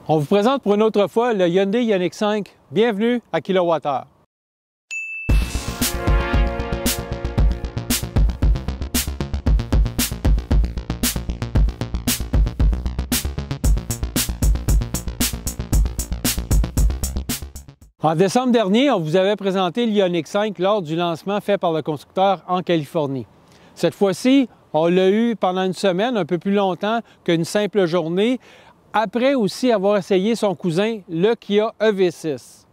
On vous présente pour une autre fois le Hyundai Ioniq 5. Bienvenue à kWh. En décembre dernier, on vous avait présenté le Ioniq 5 lors du lancement fait par le constructeur en Californie. Cette fois-ci, on l'a eu pendant une semaine, un peu plus longtemps qu'une simple journée, après aussi avoir essayé son cousin, le Kia EV6.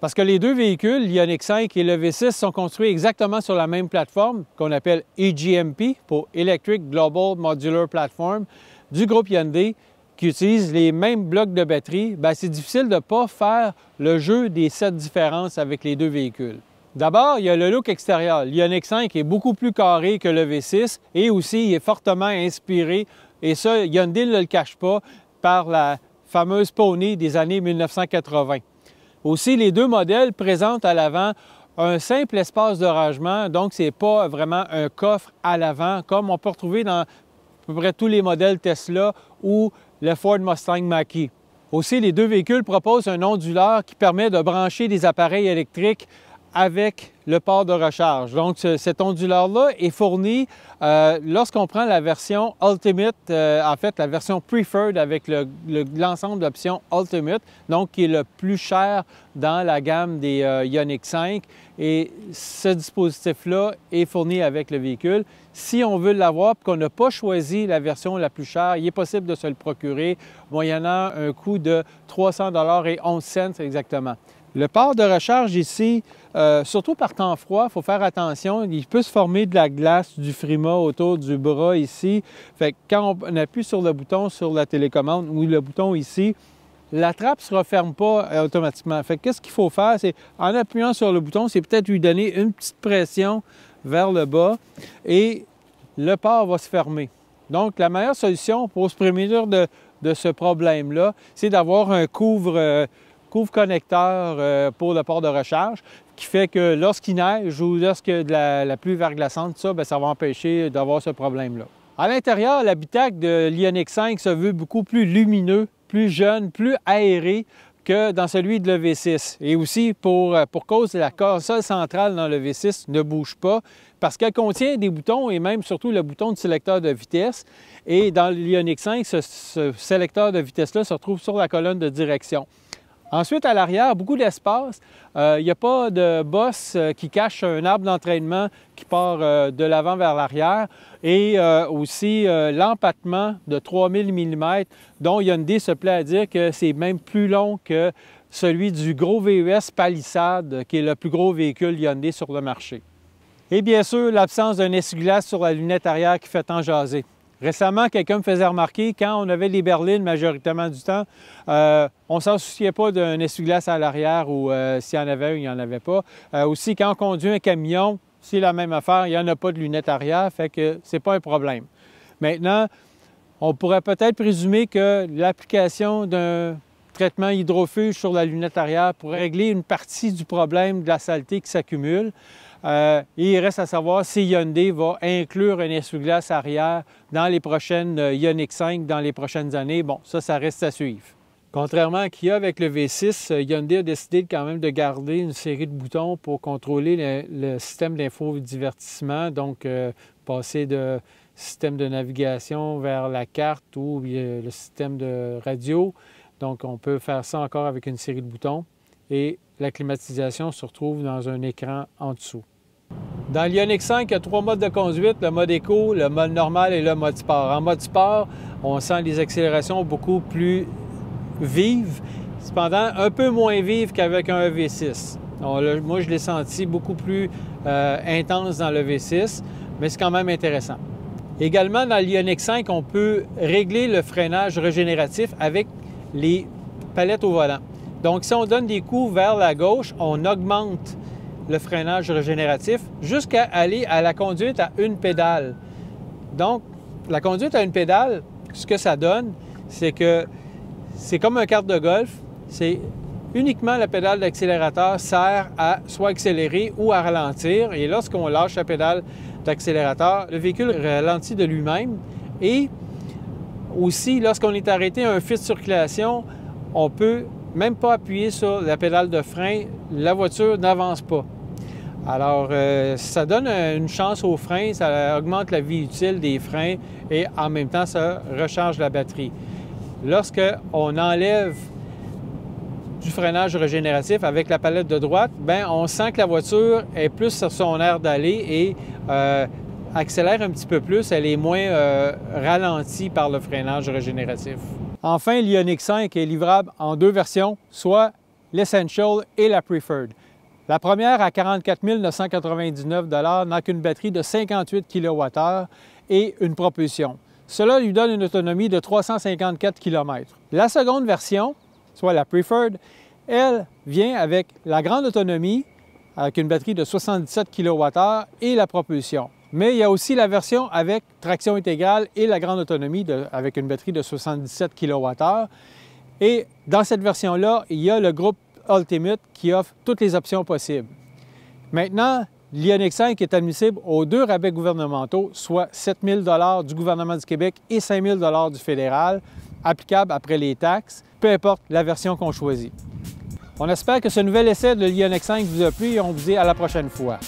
Parce que les deux véhicules, l'Ioniq 5 et le EV6, sont construits exactement sur la même plateforme qu'on appelle EGMP pour Electric Global Modular Platform du groupe Hyundai, qui utilise les mêmes blocs de batterie. C'est difficile de ne pas faire le jeu des 7 différences avec les deux véhicules. D'abord, il y a le look extérieur. L'Ioniq 5 est beaucoup plus carré que le V6 et aussi il est fortement inspiré, et ça, Hyundai ne le cache pas, par la fameuse Pony des années 1980. Aussi, les deux modèles présentent à l'avant un simple espace de rangement, donc ce n'est pas vraiment un coffre à l'avant comme on peut retrouver dans à peu près tous les modèles Tesla ou le Ford Mustang Mach-E. Aussi, les deux véhicules proposent un onduleur qui permet de brancher des appareils électriques avec le port de recharge. Donc, cet onduleur-là est fourni lorsqu'on prend la version Ultimate, en fait, la version Preferred avec l'ensemble d'options Ultimate, donc qui est le plus cher dans la gamme des Ioniq 5. Et ce dispositif-là est fourni avec le véhicule. Si on veut l'avoir et qu'on n'a pas choisi la version la plus chère, il est possible de se le procurer, moyennant un coût de 300,11 $ exactement. Le port de recharge ici, surtout par temps froid, il faut faire attention. Il peut se former de la glace, du frima autour du bras ici. Fait que quand on appuie sur le bouton sur la télécommande ou le bouton ici, la trappe ne se referme pas automatiquement. Fait que qu'est-ce qu'il faut faire? C'est en appuyant sur le bouton, c'est peut-être lui donner une petite pression vers le bas et le port va se fermer. Donc, la meilleure solution pour se prémunir de ce problème-là, c'est d'avoir un couvre-connecteur pour le port de recharge, qui fait que lorsqu'il neige ou lorsque de la pluie verglaçante, ça va empêcher d'avoir ce problème-là. À l'intérieur, l'habitacle de l'Ioniq 5 se veut beaucoup plus lumineux, plus jeune, plus aéré que dans celui de l'EV6. Et aussi, pour cause de la console centrale dans le V6 ne bouge pas, parce qu'elle contient des boutons et même surtout le bouton de sélecteur de vitesse. Et dans l'Ioniq 5, ce sélecteur de vitesse-là se retrouve sur la colonne de direction. Ensuite, à l'arrière, beaucoup d'espace. Il n'y a pas de bosse qui cache un arbre d'entraînement qui part de l'avant vers l'arrière. Et aussi l'empattement de 3000 mm, dont Hyundai se plaît à dire que c'est même plus long que celui du gros VUS Palisade, qui est le plus gros véhicule Hyundai sur le marché. Et bien sûr, l'absence d'un essuie-glace sur la lunette arrière qui fait tant jaser. Récemment, quelqu'un me faisait remarquer, quand on avait les berlines majoritairement du temps, on ne s'en souciait pas d'un essuie-glace à l'arrière ou s'il y en avait ou il n'y en avait pas. Aussi, quand on conduit un camion, c'est la même affaire, il n'y en a pas de lunettes arrière, fait que ce n'est pas un problème. Maintenant, on pourrait peut-être présumer que l'application d'un traitement hydrofuge sur la lunette arrière pourrait régler une partie du problème de la saleté qui s'accumule. Il reste à savoir si Hyundai va inclure un essuie-glace arrière dans les prochaines Ioniq 5 dans les prochaines années. Bon, ça reste à suivre. Contrairement à Kia avec le V6, Hyundai a décidé quand même de garder une série de boutons pour contrôler le système d'infodivertissement, donc passer de système de navigation vers la carte ou le système de radio. Donc, on peut faire ça encore avec une série de boutons. Et la climatisation se retrouve dans un écran en dessous. Dans l'Ioniq 5, il y a 3 modes de conduite, le mode éco, le mode normal et le mode sport. En mode sport, on sent les accélérations beaucoup plus vives, cependant un peu moins vives qu'avec un EV6. Moi, je l'ai senti beaucoup plus intense dans le V6, mais c'est quand même intéressant. Également, dans l'Ioniq 5, on peut régler le freinage régénératif avec les palettes au volant. Donc, si on donne des coups vers la gauche, on augmente le freinage régénératif jusqu'à aller à la conduite à une pédale. Donc, la conduite à une pédale, ce que ça donne, c'est que c'est comme un kart de golf. C'est uniquement la pédale d'accélérateur sert à soit accélérer ou à ralentir. Et lorsqu'on lâche la pédale d'accélérateur, le véhicule ralentit de lui-même. Et aussi, lorsqu'on est arrêté à un feu de circulation, on peut même pas appuyer sur la pédale de frein, la voiture n'avance pas. Alors, ça donne une chance aux freins, ça augmente la vie utile des freins et en même temps, ça recharge la batterie. Lorsqu'on enlève du freinage régénératif avec la palette de droite, bien, on sent que la voiture est plus sur son aire d'aller et accélère un petit peu plus, elle est moins ralentie par le freinage régénératif. Enfin, l'Ioniq 5 est livrable en deux versions, soit l'Essential et la Preferred. La première à 44 999 $ n'a qu'une batterie de 58 kWh et une propulsion. Cela lui donne une autonomie de 354 km. La seconde version, soit la Preferred, elle vient avec la grande autonomie, avec une batterie de 77 kWh et la propulsion. Mais il y a aussi la version avec traction intégrale et la grande autonomie avec une batterie de 77 kWh. Et dans cette version-là, il y a le groupe Ultimate qui offre toutes les options possibles. Maintenant, l'Ioniq 5 est admissible aux deux rabais gouvernementaux, soit 7 000 $ du gouvernement du Québec et 5 000 $ du fédéral, applicables après les taxes, peu importe la version qu'on choisit. On espère que ce nouvel essai de l'Ioniq 5 vous a plu et on vous dit à la prochaine fois.